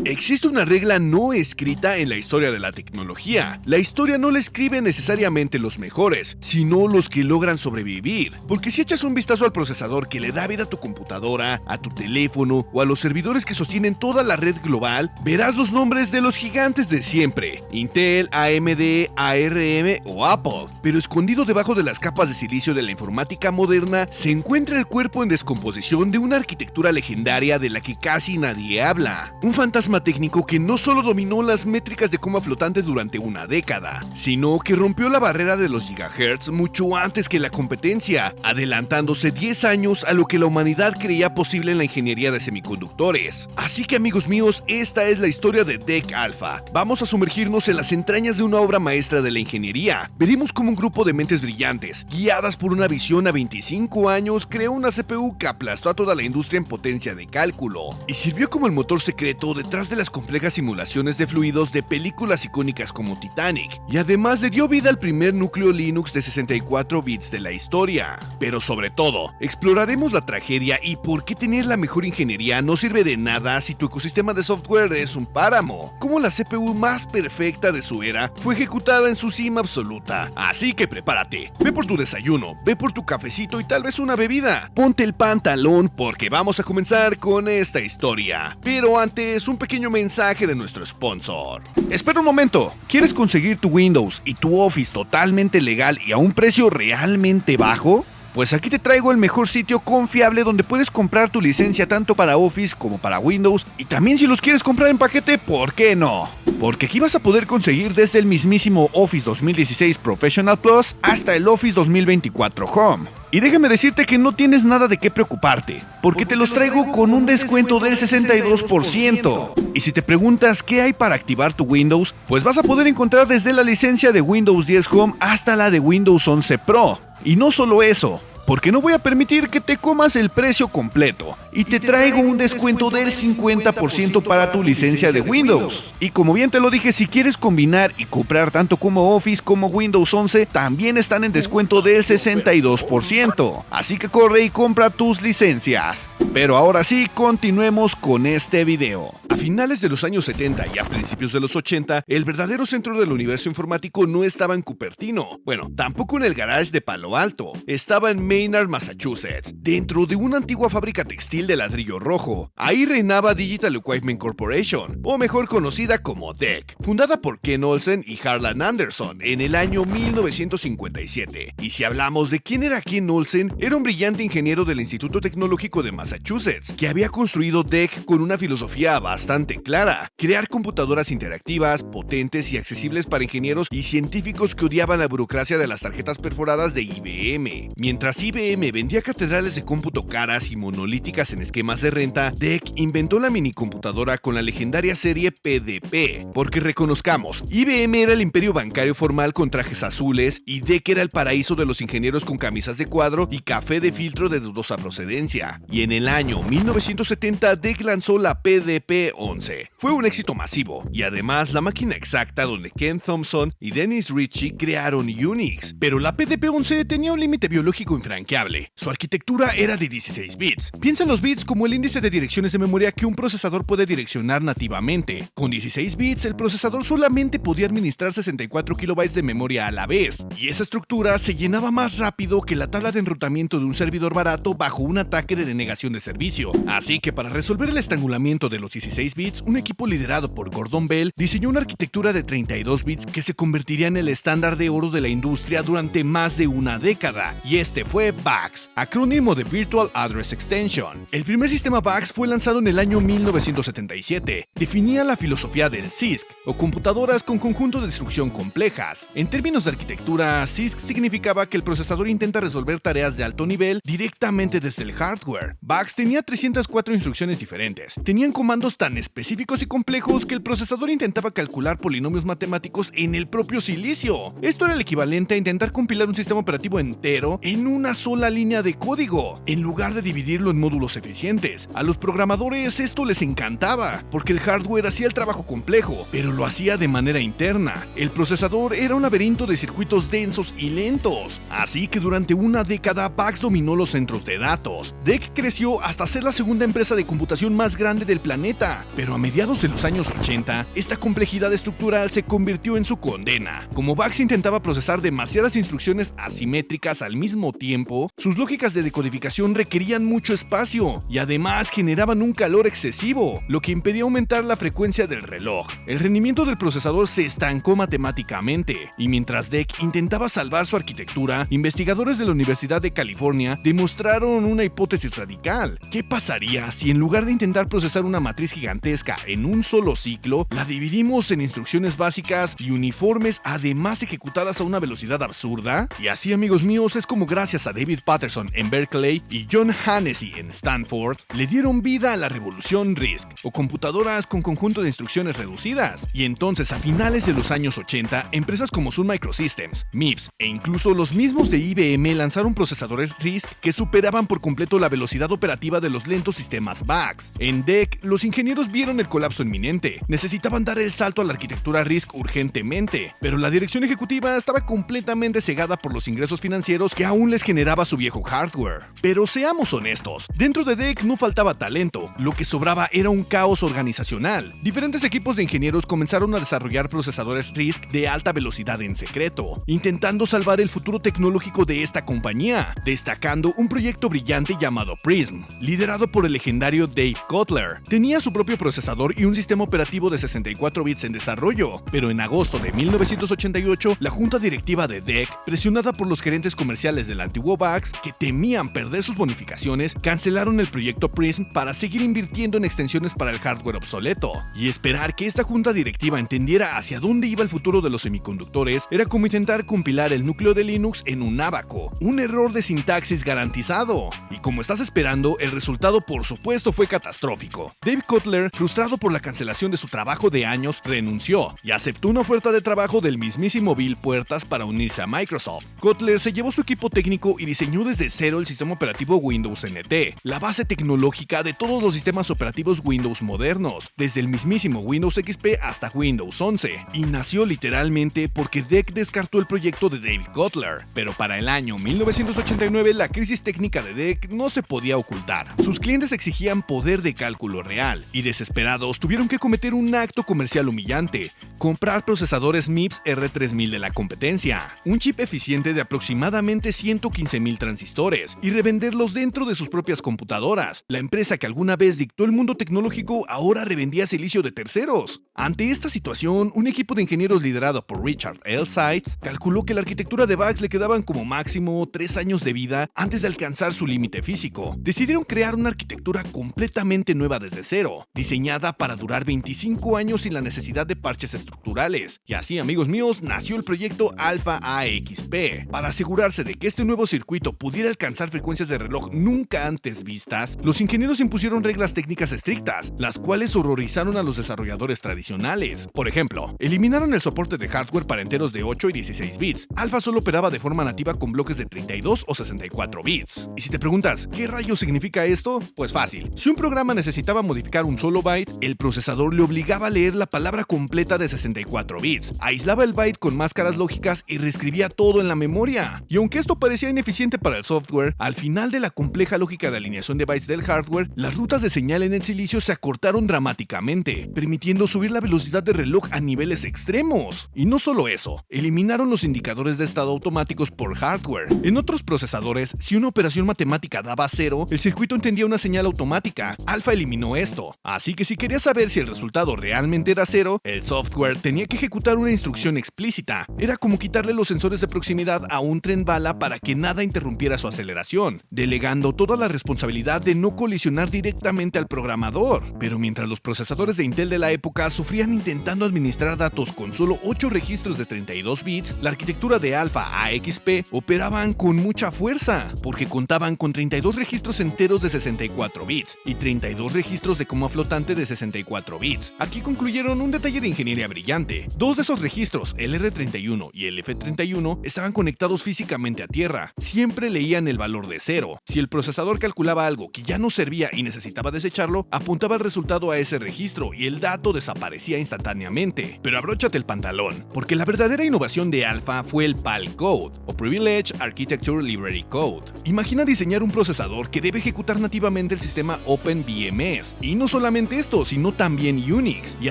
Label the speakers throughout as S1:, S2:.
S1: Existe una regla no escrita en la historia de la tecnología. La historia no la escriben necesariamente los mejores, sino los que logran sobrevivir. Porque si echas un vistazo al procesador que le da vida a tu computadora, a tu teléfono o a los servidores que sostienen toda la red global, verás los nombres de los gigantes de siempre: Intel, AMD, ARM o Apple. Pero escondido debajo de las capas de silicio de la informática moderna se encuentra el cuerpo en descomposición de una arquitectura legendaria de la que casi nadie habla. Un fantasma técnico que no solo dominó las métricas de coma flotantes durante una década, sino que rompió la barrera de los gigahertz mucho antes que la competencia, adelantándose 10 años a lo que la humanidad creía posible en la ingeniería de semiconductores. Así que, amigos míos, esta es la historia de DEC Alpha. Vamos a sumergirnos en las entrañas de una obra maestra de la ingeniería. Veremos cómo un grupo de mentes brillantes, guiadas por una visión a 25 años, creó una CPU que aplastó a toda la industria en potencia de cálculo y sirvió como el motor secreto detrás de las complejas simulaciones de fluidos de películas icónicas como Titanic, y además le dio vida al primer núcleo Linux de 64 bits de la historia. Pero sobre todo, exploraremos la tragedia y por qué tener la mejor ingeniería no sirve de nada si tu ecosistema de software es un páramo, cómo la CPU más perfecta de su era fue ejecutada en su cima absoluta. Así que prepárate, ve por tu desayuno, ve por tu cafecito y tal vez una bebida. Ponte el pantalón porque vamos a comenzar con esta historia. Pero antes, un pequeño mensaje de nuestro sponsor. Espera un momento, ¿quieres conseguir tu Windows y tu Office totalmente legal y a un precio realmente bajo? Pues aquí te traigo el mejor sitio confiable donde puedes comprar tu licencia tanto para Office como para Windows, y también si los quieres comprar en paquete, ¿por qué no? Porque aquí vas a poder conseguir desde el mismísimo Office 2016 Professional Plus hasta el Office 2024 Home. Y déjame decirte que no tienes nada de qué preocuparte, porque te los traigo con un descuento del 62%. Y si te preguntas qué hay para activar tu Windows, pues vas a poder encontrar desde la licencia de Windows 10 Home hasta la de Windows 11 Pro. Y no solo eso, porque no voy a permitir que te comas el precio completo, y te traigo un descuento del 50% para tu licencia de Windows. Y como bien te lo dije, si quieres combinar y comprar tanto como Office como Windows 11, también están en descuento del 62%. Así que corre y compra tus licencias. Pero ahora sí, continuemos con este video. A finales de los años 70 y a principios de los 80, el verdadero centro del universo informático no estaba en Cupertino. Bueno, tampoco en el garage de Palo Alto. Estaba en Maynard, Massachusetts, dentro de una antigua fábrica textil de ladrillo rojo. Ahí reinaba Digital Equipment Corporation, o mejor conocida como DEC, fundada por Ken Olsen y Harlan Anderson en el año 1957. Y si hablamos de quién era Ken Olsen, era un brillante ingeniero del Instituto Tecnológico de Massachusetts, que había construido DEC con una filosofía bastante clara: crear computadoras interactivas, potentes y accesibles para ingenieros y científicos que odiaban la burocracia de las tarjetas perforadas de IBM. Mientras IBM vendía catedrales de cómputo caras y monolíticas en esquemas de renta, DEC inventó la minicomputadora con la legendaria serie PDP. Porque reconozcamos, IBM era el imperio bancario formal con trajes azules y DEC era el paraíso de los ingenieros con camisas de cuadro y café de filtro de dudosa procedencia. Y en el año 1970, DEC lanzó la PDP-11. Fue un éxito masivo, y además la máquina exacta donde Ken Thompson y Dennis Ritchie crearon Unix. Pero la PDP-11 tenía un límite biológico infranqueable. Su arquitectura era de 16 bits. Piensa en los bits como el índice de direcciones de memoria que un procesador puede direccionar nativamente. Con 16 bits, el procesador solamente podía administrar 64 kilobytes de memoria a la vez, y esa estructura se llenaba más rápido que la tabla de enrutamiento de un servidor barato bajo un ataque de denegación de servicio. Así que para resolver el estrangulamiento de los 16 bits, un equipo liderado por Gordon Bell diseñó una arquitectura de 32 bits que se convertiría en el estándar de oro de la industria durante más de una década, y este fue VAX, acrónimo de Virtual Address Extension. El primer sistema VAX fue lanzado en el año 1977. Definía la filosofía del CISC, o computadoras con conjunto de instrucción complejas. En términos de arquitectura, CISC significaba que el procesador intenta resolver tareas de alto nivel directamente desde el hardware. VAX tenía 304 instrucciones diferentes. Tenían comandos tan específicos y complejos que el procesador intentaba calcular polinomios matemáticos en el propio silicio. Esto era el equivalente a intentar compilar un sistema operativo entero en una una sola línea de código, en lugar de dividirlo en módulos eficientes. A los programadores esto les encantaba, porque el hardware hacía el trabajo complejo, pero lo hacía de manera interna. El procesador era un laberinto de circuitos densos y lentos, así que durante una década VAX dominó los centros de datos. DEC creció hasta ser la segunda empresa de computación más grande del planeta, pero a mediados de los años 80, esta complejidad estructural se convirtió en su condena. Como VAX intentaba procesar demasiadas instrucciones asimétricas al mismo tiempo, sus lógicas de decodificación requerían mucho espacio y además generaban un calor excesivo, lo que impedía aumentar la frecuencia del reloj. El rendimiento del procesador se estancó matemáticamente, y mientras DEC intentaba salvar su arquitectura, investigadores de la Universidad de California demostraron una hipótesis radical. ¿Qué pasaría si en lugar de intentar procesar una matriz gigantesca en un solo ciclo, la dividimos en instrucciones básicas y uniformes, además ejecutadas a una velocidad absurda? Y así, amigos míos, es como gracias a David Patterson en Berkeley y John Hannessy en Stanford, le dieron vida a la revolución RISC, o computadoras con conjunto de instrucciones reducidas. Y entonces, a finales de los años 80, empresas como Sun Microsystems, MIPS e incluso los mismos de IBM lanzaron procesadores RISC que superaban por completo la velocidad operativa de los lentos sistemas VAX. En DEC, los ingenieros vieron el colapso inminente. Necesitaban dar el salto a la arquitectura RISC urgentemente, pero la dirección ejecutiva estaba completamente cegada por los ingresos financieros que aún les generaba su viejo hardware. Pero seamos honestos, dentro de DEC no faltaba talento, lo que sobraba era un caos organizacional. Diferentes equipos de ingenieros comenzaron a desarrollar procesadores RISC de alta velocidad en secreto, intentando salvar el futuro tecnológico de esta compañía, destacando un proyecto brillante llamado Prism, liderado por el legendario Dave Cutler. Tenía su propio procesador y un sistema operativo de 64 bits en desarrollo, pero en agosto de 1988, la junta directiva de DEC, presionada por los gerentes comerciales del antiguo VAX, que temían perder sus bonificaciones, cancelaron el proyecto Prism para seguir invirtiendo en extensiones para el hardware obsoleto. Y esperar que esta junta directiva entendiera hacia dónde iba el futuro de los semiconductores era como intentar compilar el núcleo de Linux en un ábaco, un error de sintaxis garantizado. Y como estás esperando, el resultado por supuesto fue catastrófico. Dave Cutler, frustrado por la cancelación de su trabajo de años, renunció y aceptó una oferta de trabajo del mismísimo Bill Puertas para unirse a Microsoft. Cutler se llevó su equipo técnico y diseñó desde cero el sistema operativo Windows NT, la base tecnológica de todos los sistemas operativos Windows modernos, desde el mismísimo Windows XP hasta Windows 11, y nació literalmente porque DEC descartó el proyecto de Dave Cutler. Pero para el año 1989 la crisis técnica de DEC no se podía ocultar. Sus clientes exigían poder de cálculo real, y desesperados tuvieron que cometer un acto comercial humillante: comprar procesadores MIPS R3000 de la competencia, un chip eficiente de aproximadamente 115,000 transistores, y revenderlos dentro de sus propias computadoras. La empresa que alguna vez dictó el mundo tecnológico ahora revendía silicio de terceros. Ante esta situación, un equipo de ingenieros liderado por Richard L. Seitz calculó que la arquitectura de VAX le quedaban como máximo 3 años de vida antes de alcanzar su límite físico. Decidieron crear una arquitectura completamente nueva desde cero, diseñada para durar 25 años sin la necesidad de parches estructurales. Y así, amigos míos, nació el proyecto Alpha AXP. Para asegurarse de que este nuevo circuito pudiera alcanzar frecuencias de reloj nunca antes vistas, los ingenieros impusieron reglas técnicas estrictas, las cuales horrorizaron a los desarrolladores tradicionales. Por ejemplo, eliminaron el soporte de hardware para enteros de 8 y 16 bits. Alpha solo operaba de forma nativa con bloques de 32 o 64 bits. Y si te preguntas, ¿qué rayos significa esto? Pues fácil. Si un programa necesitaba modificar un solo byte, el procesador le obligaba a leer la palabra completa de 64 bits, aislaba el byte con máscaras lógicas y reescribía todo en la memoria. Y aunque esto parecía ineficiente para el software, al final de la compleja lógica de alineación de bytes del hardware, las rutas de señal en el silicio se acortaron dramáticamente, permitiendo subir la velocidad de reloj a niveles extremos. Y no solo eso, eliminaron los indicadores de estado automáticos por hardware. En otros procesadores, si una operación matemática daba 0, el circuito entendía una señal automática. Alpha eliminó esto, así que si querías saber si el resultado realmente era 0, el software tenía que ejecutar una instrucción explícita. Era como quitarle los sensores de proximidad a un tren bala para que nada interrumpiera su aceleración, delegando toda la responsabilidad de no colisionar directamente al programador. Pero mientras los procesadores de Intel de la época sufrían sufrían intentando administrar datos con solo 8 registros de 32 bits, la arquitectura de Alpha AXP operaban con mucha fuerza, porque contaban con 32 registros enteros de 64 bits y 32 registros de coma flotante de 64 bits. Aquí concluyeron un detalle de ingeniería brillante. Dos de esos registros, el R31 y el F31, estaban conectados físicamente a tierra. Siempre leían el valor de 0. Si el procesador calculaba algo que ya no servía y necesitaba desecharlo, apuntaba el resultado a ese registro y el dato desaparecía instantáneamente. Pero abróchate el pantalón, porque la verdadera innovación de Alpha fue el PAL Code, o Privileged Architecture Library Code. Imagina diseñar un procesador que debe ejecutar nativamente el sistema OpenVMS. Y no solamente esto, sino también Unix, y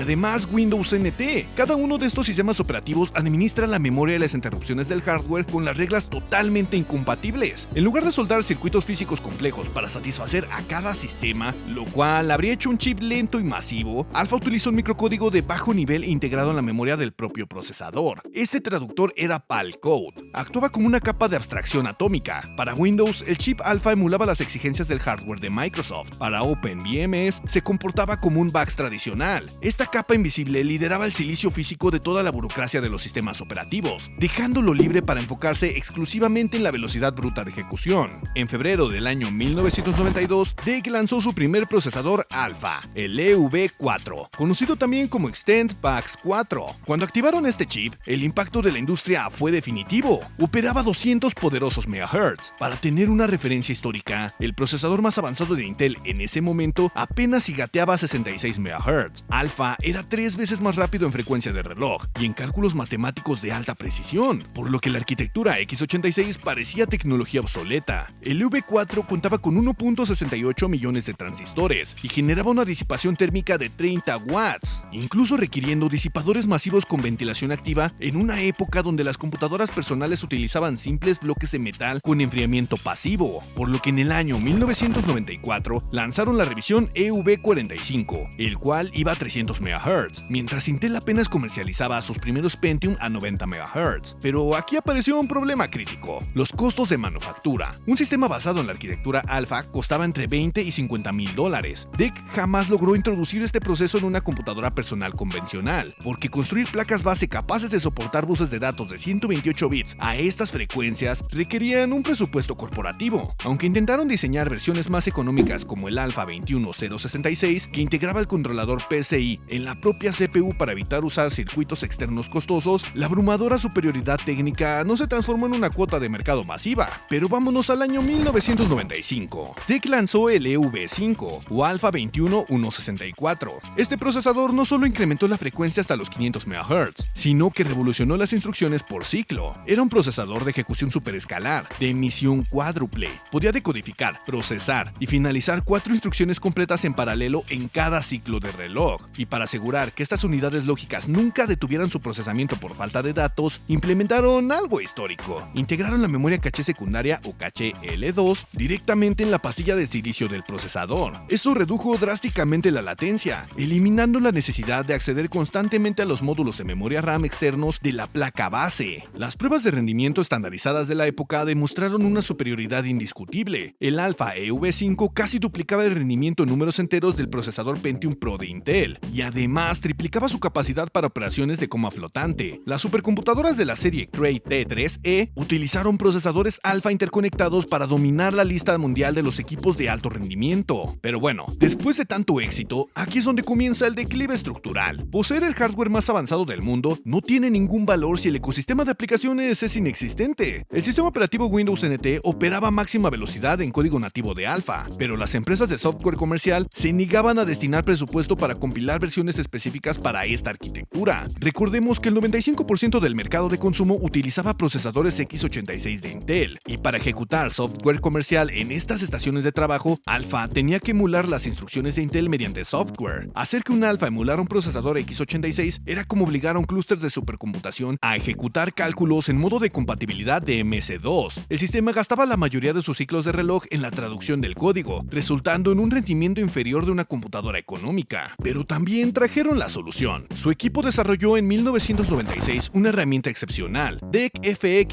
S1: además Windows NT. Cada uno de estos sistemas operativos administra la memoria y las interrupciones del hardware con las reglas totalmente incompatibles. En lugar de soldar circuitos físicos complejos para satisfacer a cada sistema, lo cual habría hecho un chip lento y masivo, Alpha utilizó un microcódigo de bajo nivel integrado en la memoria del propio procesador. Este traductor era PAL Code. Actuaba como una capa de abstracción atómica. Para Windows, el chip Alpha emulaba las exigencias del hardware de Microsoft. Para OpenVMS, se comportaba como un VAX tradicional. Esta capa invisible lideraba el silicio físico de toda la burocracia de los sistemas operativos, dejándolo libre para enfocarse exclusivamente en la velocidad bruta de ejecución. En febrero del año 1992, DEC lanzó su primer procesador Alpha, el EV4, conocido también como Extend PAX 4. Cuando activaron este chip, el impacto de la industria fue definitivo. Operaba 200 poderosos MHz. Para tener una referencia histórica, el procesador más avanzado de Intel en ese momento apenas si gateaba 66 MHz. Alpha era 3 veces más rápido en frecuencia de reloj y en cálculos matemáticos de alta precisión, por lo que la arquitectura x86 parecía tecnología obsoleta. El EV4 contaba con 1.68 millones de transistores y generaba una disipación térmica de 30 watts, incluso requiriendo disipadores masivos con ventilación activa en una época donde las computadoras personales utilizaban simples bloques de metal con enfriamiento pasivo, por lo que en el año 1994 lanzaron la revisión EV45, el cual iba a 300 MHz, mientras Intel apenas comercializaba sus primeros Pentium a 90 MHz. Pero aquí apareció un problema crítico: los costos de manufactura. Un sistema basado en la arquitectura Alpha costaba entre 20 y 50 mil dólares. DEC jamás logró introducir este proceso en una computadora personal convencional, porque construir placas base capaces de soportar buses de datos de 128 bits a estas frecuencias requerían un presupuesto corporativo. Aunque intentaron diseñar versiones más económicas como el Alpha 21066, que integraba el controlador PCI en la propia CPU para evitar usar circuitos externos costosos, la abrumadora superioridad técnica no se transformó en una cuota de mercado masiva. Pero vámonos al año 1995. DEC lanzó el EV5 o Alpha 21164. Este procesador no solo incrementó la frecuencia hasta los 500 MHz, sino que revolucionó las instrucciones por ciclo. Era un procesador de ejecución superescalar, de emisión cuádruple. Podía decodificar, procesar y finalizar 4 instrucciones completas en paralelo en cada ciclo de reloj. Y para asegurar que estas unidades lógicas nunca detuvieran su procesamiento por falta de datos, implementaron algo histórico. Integraron la memoria caché secundaria o caché L2 directamente en la pastilla de silicio del procesador. Esto redujo drásticamente la latencia, eliminando la necesidad de acceder constantemente a los módulos de memoria RAM externos de la placa base. Las pruebas de rendimiento estandarizadas de la época demostraron una superioridad indiscutible. El Alpha EV5 casi duplicaba el rendimiento en números enteros del procesador Pentium Pro de Intel, y además triplicaba su capacidad para operaciones de coma flotante. Las supercomputadoras de la serie Cray T3E utilizaron procesadores Alpha interconectados para dominar la lista mundial de los equipos de alto rendimiento. Pero bueno, después de tanto éxito, aquí es donde comienza el declive estructural. Poseer el hardware más avanzado del mundo no tiene ningún valor si el ecosistema de aplicaciones es inexistente. El sistema operativo Windows NT operaba a máxima velocidad en código nativo de Alpha, pero las empresas de software comercial se negaban a destinar presupuesto para compilar versiones específicas para esta arquitectura. Recordemos que el 95% del mercado de consumo utilizaba procesadores x86 de Intel, y para ejecutar software comercial en estas estaciones de trabajo, Alpha tenía que emular las instrucciones de Intel mediante software. Hacer que un Alpha emulara un procesador x86 era como obligar a un clúster de supercomputación a ejecutar cálculos en modo de compatibilidad de MS2. El sistema gastaba la mayoría de sus ciclos de reloj en la traducción del código, resultando en un rendimiento inferior de una computadora económica. Pero también trajeron la solución. Su equipo desarrolló en 1996 una herramienta excepcional, DEC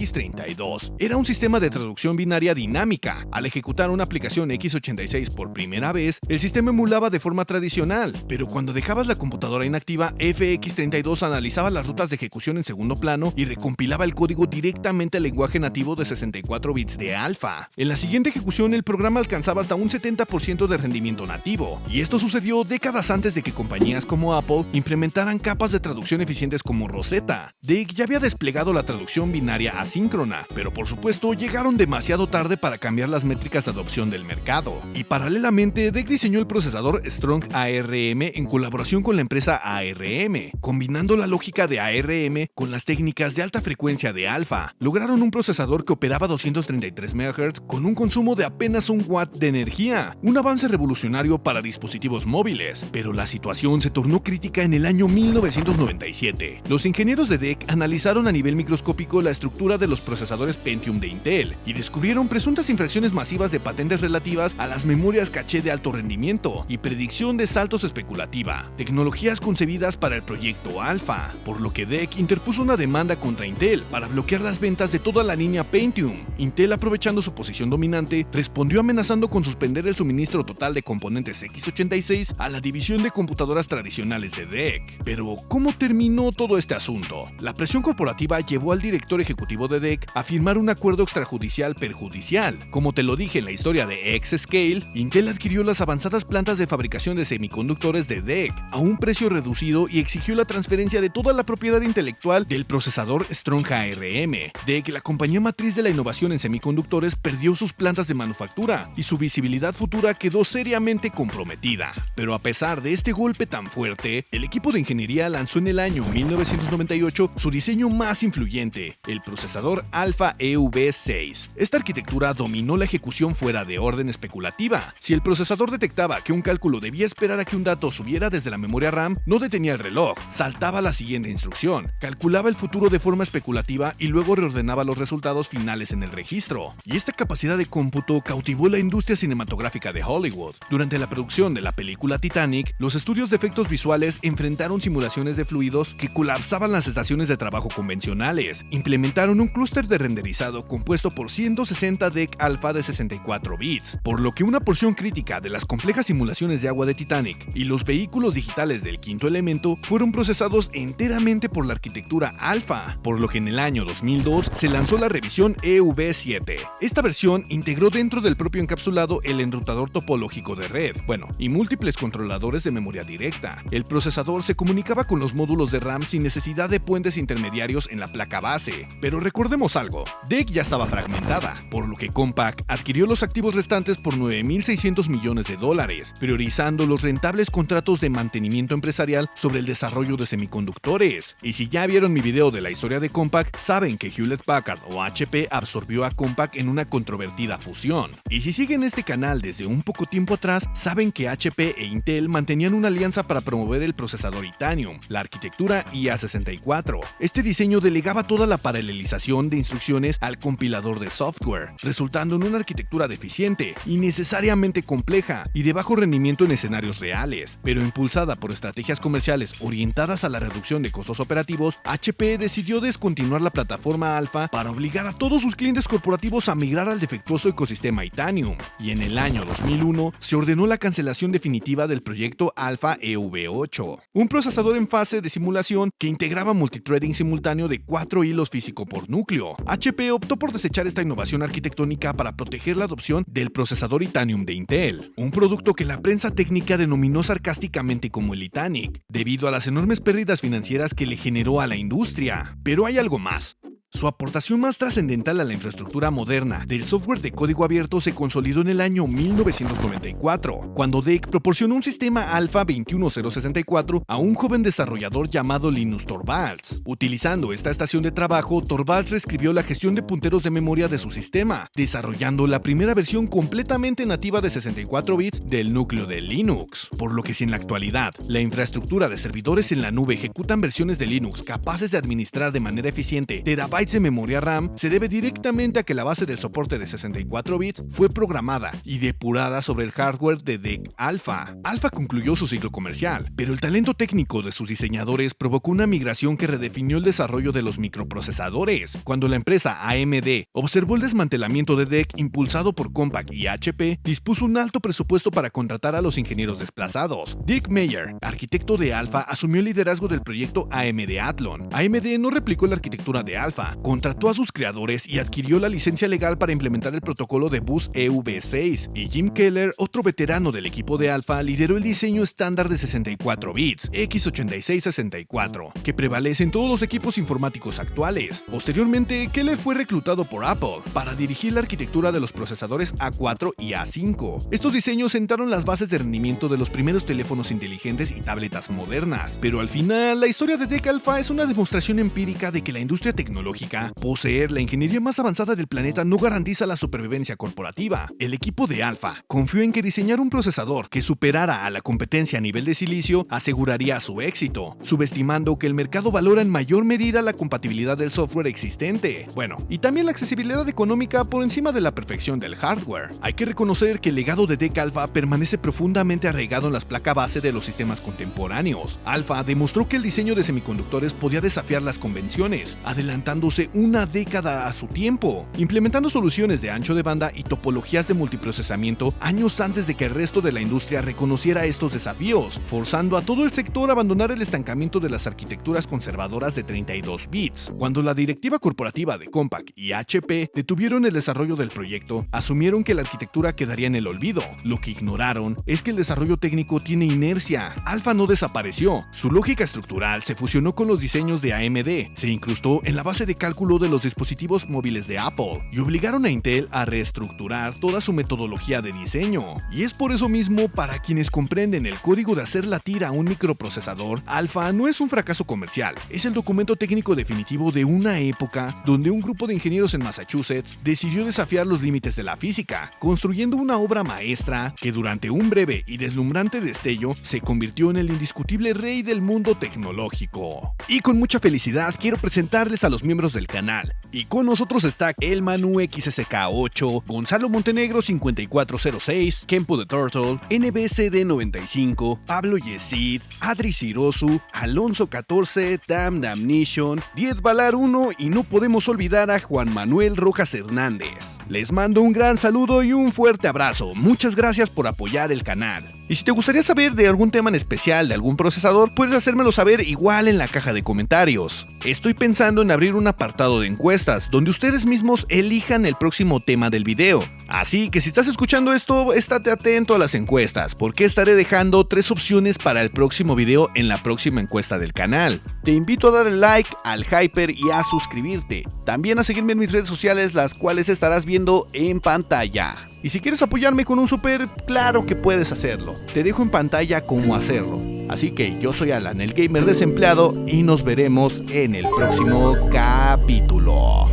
S1: FX32. Era un sistema de traducción binaria dinámica. Al ejecutar una aplicación x86 por primera vez, el sistema emulaba de forma tradicional, pero cuando dejabas la computadora inactiva, FX32 analizaba las rutas de ejecución en segundo plano y recompilaba el código directamente al lenguaje nativo de 64 bits de alfa. En la siguiente ejecución, el programa alcanzaba hasta un 70% de rendimiento nativo, y esto sucedió décadas antes de que compañías como Apple implementaran capas de traducción eficientes como Rosetta. DEC ya había desplegado la traducción binaria asíncrona, pero por supuesto llegaron demasiado tarde para cambiar las métricas de adopción del mercado. Y paralelamente, DEC diseñó el procesador Strong ARM en colaboración con la empresa ARM. Combinando la lógica de ARM con las técnicas de alta frecuencia de alfa, lograron un procesador que operaba a 233 MHz con un consumo de apenas 1 watt de energía, un avance revolucionario para dispositivos móviles. Pero la situación se tornó crítica en el año 1997. Los ingenieros de DEC analizaron a nivel microscópico la estructura de los procesadores Pentium de Intel y descubrieron presuntas infracciones masivas de patentes relativas a las memorias caché de alto rendimiento y predicción de saltos especulativa, tecnologías concebidas para el proyecto Alpha, por lo que DEC interpuso una demanda contra Intel para bloquear las ventas de toda la línea Pentium. Intel, aprovechando su posición dominante, respondió amenazando con suspender el suministro total de componentes x86 a la división de computadoras tradicionales de DEC. Pero, ¿cómo terminó todo este asunto? La presión corporativa llevó al director ejecutivo de DEC a firmar un acuerdo extrajudicial perjudicial. Como te lo dije en la historia de X-Scale, Intel adquirió las avanzadas plantas de fabricación de semiconductores de DEC a un precio reducido y exigió la transferencia de toda la propiedad intelectual del procesador Strong ARM. DEC, la compañía matriz de la innovación en semiconductores, perdió sus plantas de manufactura y su visibilidad futura quedó seriamente comprometida. Pero a pesar de este golpe tan fuerte, el equipo de ingeniería lanzó en el año 1998 su diseño más influyente, el procesador Alpha EV6. Esta arquitectura dominó la ejecución fuera de orden especulativa. Si el procesador detectaba que un cálculo debía esperar a que un dato subiera desde la memoria RAM, no detenía el reloj, saltaba la siguiente instrucción, calculaba el futuro de forma especulativa y luego reordenaba los resultados finales en el registro. Y esta capacidad de cómputo cautivó la industria cinematográfica de Hollywood. Durante la producción de la película Titanic, los estudios de efectos visuales enfrentaron simulaciones de fluidos que colapsaban las estaciones de trabajo convencionales. Implementaron un clúster de renderizado compuesto por 160 DEC alfa de 64 bits, por lo que una porción crítica de las complejas simulaciones de agua de Titanic y los vehículos digitales del quinto elemento fueron procesados enteramente por la arquitectura alfa, por lo que en el año 2002 se lanzó la revisión EV7. Esta versión integró dentro del propio encapsulado el enrutador topológico de red, y múltiples controladores de memoria directa. El procesador se comunicaba con los módulos de RAM sin necesidad de puentes intermediarios en la placa base. Pero recordemos algo, DEC ya estaba fragmentada, por lo que Compaq adquirió los activos restantes por $9.600 millones, priorizando los rentables contratos de mantenimiento empresarial sobre el desarrollo de semiconductores. Y si ya vieron mi video de la historia de Compaq, saben que Hewlett Packard o HP absorbió a Compaq en una controvertida fusión. Y si siguen este canal desde un poco tiempo atrás, saben que HP e Intel mantenían una alianza para promover el procesador Itanium, la arquitectura IA64. Este diseño delegaba toda la paralelización de instrucciones al compilador de software, resultando en una arquitectura deficiente, innecesariamente compleja y de bajo rendimiento en escenarios reales. Pero impulsada por estrategias comerciales orientadas a la reducción de costos operativos, HP decidió descontinuar la plataforma Alpha para obligar a todos sus clientes corporativos a migrar al defectuoso ecosistema Itanium. Y en el año 2001 se ordenó la cancelación definitiva del proyecto Alpha EV8, un procesador en fase de simulación que integraba multithreading simultáneo de 4 hilos físico por núcleo. HP optó por desechar esta innovación arquitectónica para proteger la adopción del procesador Itanium de Intel, un producto que la prensa técnica denominó sarcásticamente como el Titanic, debido a las enormes pérdidas financieras que le generó a la industria. Pero hay algo más. Su aportación más trascendental a la infraestructura moderna del software de código abierto se consolidó en el año 1994, cuando DEC proporcionó un sistema Alpha 21064 a un joven desarrollador llamado Linus Torvalds. Utilizando esta estación de trabajo, Torvalds reescribió la gestión de punteros de memoria de su sistema, desarrollando la primera versión completamente nativa de 64 bits del núcleo de Linux. Por lo que si en la actualidad la infraestructura de servidores en la nube ejecutan versiones de Linux capaces de administrar de manera eficiente terabytes KB de memoria RAM se debe directamente a que la base del soporte de 64 bits fue programada y depurada sobre el hardware de DEC Alpha. Alpha concluyó su ciclo comercial, pero el talento técnico de sus diseñadores provocó una migración que redefinió el desarrollo de los microprocesadores. Cuando la empresa AMD observó el desmantelamiento de DEC impulsado por Compaq y HP, dispuso un alto presupuesto para contratar a los ingenieros desplazados. Dick Meyer, arquitecto de Alpha, asumió el liderazgo del proyecto AMD Athlon. AMD no replicó la arquitectura de Alpha, contrató a sus creadores y adquirió la licencia legal para implementar el protocolo de bus EV6. Y Jim Keller, otro veterano del equipo de Alpha, lideró el diseño estándar de 64 bits, x86-64, que prevalece en todos los equipos informáticos actuales. Posteriormente, Keller fue reclutado por Apple para dirigir la arquitectura de los procesadores A4 y A5. Estos diseños sentaron las bases de rendimiento de los primeros teléfonos inteligentes y tabletas modernas. Pero al final, la historia de DEC Alpha es una demostración empírica de que la industria tecnológica, poseer la ingeniería más avanzada del planeta, no garantiza la supervivencia corporativa. El equipo de Alpha confió en que diseñar un procesador que superara a la competencia a nivel de silicio aseguraría su éxito, subestimando que el mercado valora en mayor medida la compatibilidad del software existente. Bueno, y también la accesibilidad económica por encima de la perfección del hardware. Hay que reconocer que el legado de DEC Alpha permanece profundamente arraigado en las placas base de los sistemas contemporáneos. Alpha demostró que el diseño de semiconductores podía desafiar las convenciones, adelantándose una década a su tiempo, implementando soluciones de ancho de banda y topologías de multiprocesamiento años antes de que el resto de la industria reconociera estos desafíos, forzando a todo el sector a abandonar el estancamiento de las arquitecturas conservadoras de 32 bits. Cuando la directiva corporativa de Compaq y HP detuvieron el desarrollo del proyecto, asumieron que la arquitectura quedaría en el olvido. Lo que ignoraron es que el desarrollo técnico tiene inercia. Alpha no desapareció. Su lógica estructural se fusionó con los diseños de AMD, se incrustó en la base de cálculo de los dispositivos móviles de Apple y obligaron a Intel a reestructurar toda su metodología de diseño. Y es por eso mismo, para quienes comprenden el código de hacer latir a un microprocesador, Alpha no es un fracaso comercial, es el documento técnico definitivo de una época donde un grupo de ingenieros en Massachusetts decidió desafiar los límites de la física, construyendo una obra maestra que durante un breve y deslumbrante destello se convirtió en el indiscutible rey del mundo tecnológico. Y con mucha felicidad quiero presentarles a los miembros del canal. Y con nosotros está el Manu XSK8, Gonzalo Montenegro 5406, Kempo the Turtle, NBCD 95, Pablo Yesid, Adri Cirosu, Alonso 14, Damn Damnation, Diez Valar 1 y no podemos olvidar a Juan Manuel Rojas Hernández. Les mando un gran saludo y un fuerte abrazo. Muchas gracias por apoyar el canal. Y si te gustaría saber de algún tema en especial de algún procesador, puedes hacérmelo saber igual en la caja de comentarios. Estoy pensando en abrir un apartado de encuestas, donde ustedes mismos elijan el próximo tema del video. Así que si estás escuchando esto, estate atento a las encuestas, porque estaré dejando 3 opciones para el próximo video en la próxima encuesta del canal. Te invito a darle like al Hyper y a suscribirte. También a seguirme en mis redes sociales, las cuales estarás viendo en pantalla. Y si quieres apoyarme con un super, claro que puedes hacerlo. Te dejo en pantalla cómo hacerlo. Así que yo soy Alan, el gamer desempleado, y nos veremos en el próximo capítulo.